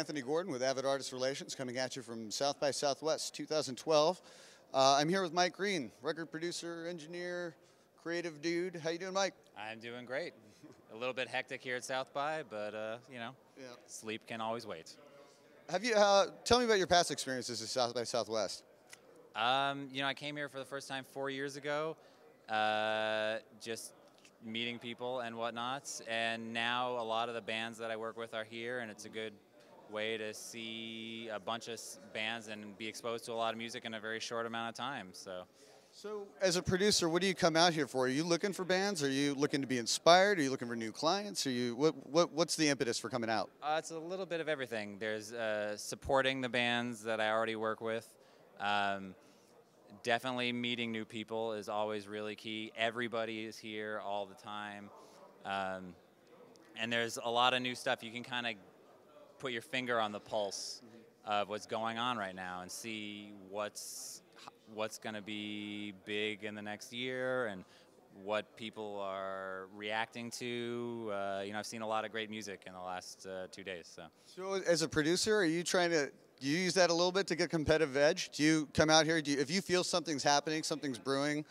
Anthony Gordon with Avid Artist Relations, coming at you from South by Southwest 2012. I'm here with Mike Green, record producer, engineer, creative dude. How you doing, Mike? I'm doing great. A little bit hectic here at South by, but you know, sleep can always wait. Have you tell me about your past experiences at South by Southwest? You know, I came here for the first time 4 years ago, just meeting people and whatnot, and now a lot of the bands that I work with are here, and it's a good way to see a bunch of bands and be exposed to a lot of music in a very short amount of time. So as a producer, what do you come out here for? Are you looking for bands? Are you looking to be inspired? Are you looking for new clients? Are you what's the impetus for coming out? It's a little bit of everything. There's supporting the bands that I already work with. Definitely meeting new people is always really key. Everybody is here all the time. And there's a lot of new stuff. You can kind of put your finger on the pulse of what's going on right now and see what's going to be big in the next year and what people are reacting to. You know, I've seen a lot of great music in the last 2 days. So as a producer, are you trying to, do you use that a little bit to get competitive edge? Do you come out here, if you feel something's happening, something's brewing,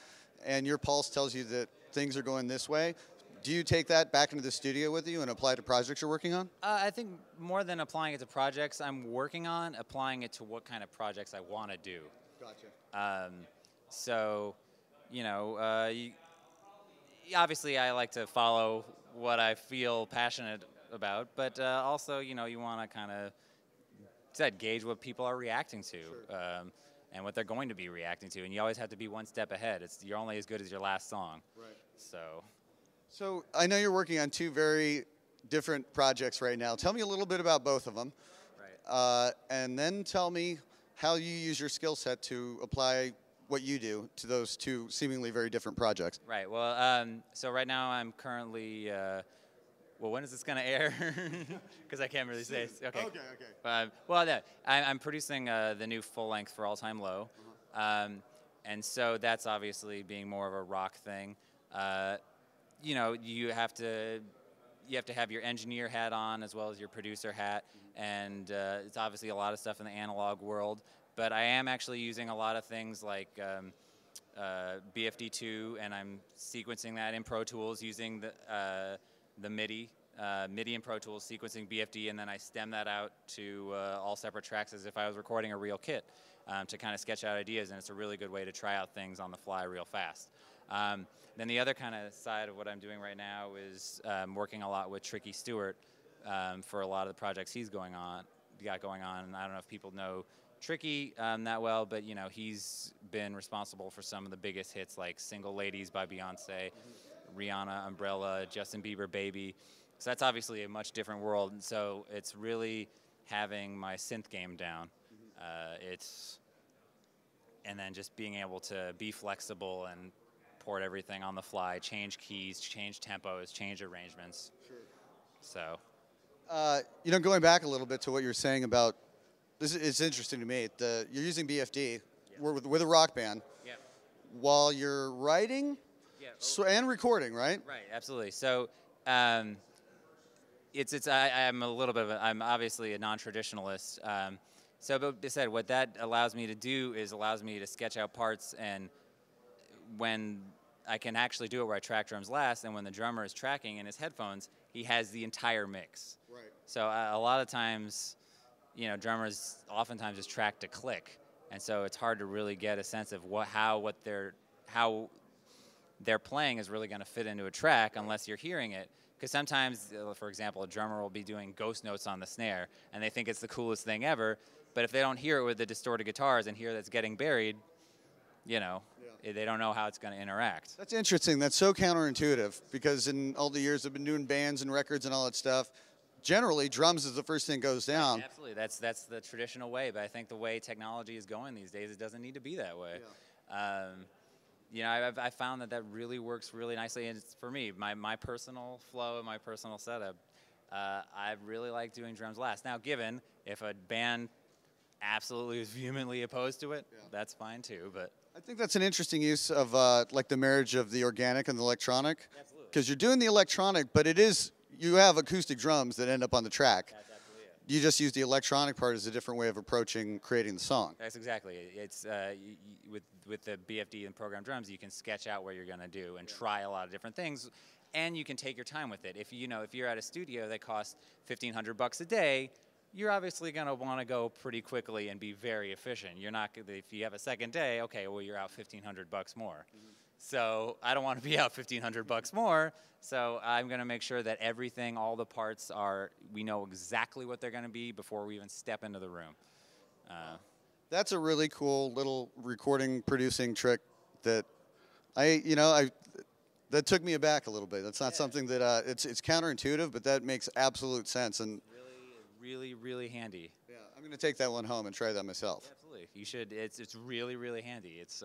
and your pulse tells you that things are going this way, do you take that back into the studio with you and apply it to projects you're working on? I think more than applying it to projects I'm working on, applying it to what kind of projects I want to do. Gotcha. So, you know, obviously I like to follow what I feel passionate about, but also, you know, you want to kind of gauge what people are reacting to. Sure. And what they're going to be reacting to, and you always have to be one step ahead. You're only as good as your last song. Right. So I know you're working on two very different projects right now. Tell me a little bit about both of them. Right. And then tell me how you use your skill set to apply what you do to those two seemingly very different projects. Right. Well, so right now I'm currently. Well, when is this going to air? Because I can't really say. Okay. Well, no, I'm producing the new full-length For All Time Low, and so that's obviously being more of a rock thing. You know, you have to have your engineer hat on as well as your producer hat, and it's obviously a lot of stuff in the analog world. But I am actually using a lot of things like BFD2, and I'm sequencing that in Pro Tools using the MIDI in Pro Tools, sequencing BFD, and then I stem that out to all separate tracks as if I was recording a real kit to kind of sketch out ideas, and it's a really good way to try out things on the fly real fast. Then the other kind of side of what I'm doing right now is working a lot with Tricky Stewart for a lot of the projects he's got going on. And I don't know if people know Tricky that well, but you know, he's been responsible for some of the biggest hits like Single Ladies by Beyonce, Rihanna, Umbrella, Justin Bieber, Baby. So that's obviously a much different world, and so it's really having my synth game down. And then just being able to be flexible and port everything on the fly, change keys, change tempos, change arrangements. Sure. So, you know, going back a little bit to what you're saying about this, it's interesting to me. You're using BFD with a rock band while you're writing and recording, right? Right, absolutely. So, I'm a little bit of I'm obviously a non-traditionalist. So, but I said, what that allows me to do is allows me to sketch out parts, and when I can actually do it where I track drums last, and when the drummer is tracking in his headphones, he has the entire mix. Right. So a lot of times, you know, drummers oftentimes just track to click, and so it's hard to really get a sense of how they're playing is really going to fit into a track unless you're hearing it. Because sometimes, for example, a drummer will be doing ghost notes on the snare, and they think it's the coolest thing ever, but if they don't hear it with the distorted guitars and hear that's getting buried, you know, they don't know how it's going to interact. That's interesting. That's so counterintuitive, because in all the years I've been doing bands and records and all that stuff, generally drums is the first thing goes down. Absolutely. That's the traditional way, but I think the way technology is going these days, it doesn't need to be that way. Yeah. You know, I found that really works really nicely, and it's, for me, my personal flow and my personal setup, I really like doing drums last. Now, given if a band absolutely is vehemently opposed to it, that's fine too. But I think that's an interesting use of like the marriage of the organic and the electronic. Absolutely. Because you're doing the electronic, but you have acoustic drums that end up on the track. That's absolutely it. you just use the electronic part as a different way of approaching creating the song. That's exactly it. It's with the BFD and program drums, you can sketch out what you're going to do and try a lot of different things, and you can take your time with it. If you're at a studio that costs $1,500 a day, you're obviously going to want to go pretty quickly and be very efficient. You're not, if you have a second day, okay, well, you're out $1,500 more. So I don't want to be out $1,500 more. So I'm going to make sure that everything, all the parts we know exactly what they're going to be before we even step into the room. That's a really cool little recording producing trick that that took me aback a little bit. That's not something that it's counterintuitive, but that makes absolute sense and really, really handy. Yeah, I'm going to take that one home and try that myself. Yeah, absolutely, you should. It's really, really handy. It's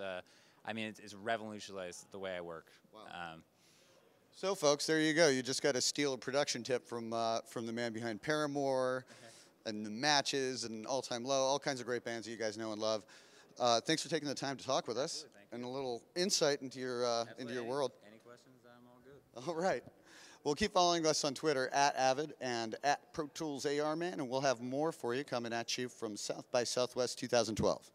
it's revolutionized the way I work. Wow. So, folks, there you go. You just got to steal a production tip from the man behind Paramore, and the Matches, and All Time Low, all kinds of great bands that you guys know and love. Thanks for taking the time to talk with us and a little insight into your world. Any questions? I'm all good. All right. Well, keep following us on Twitter at Avid and at Pro Tools AR Man, and we'll have more for you coming at you from South by Southwest 2012.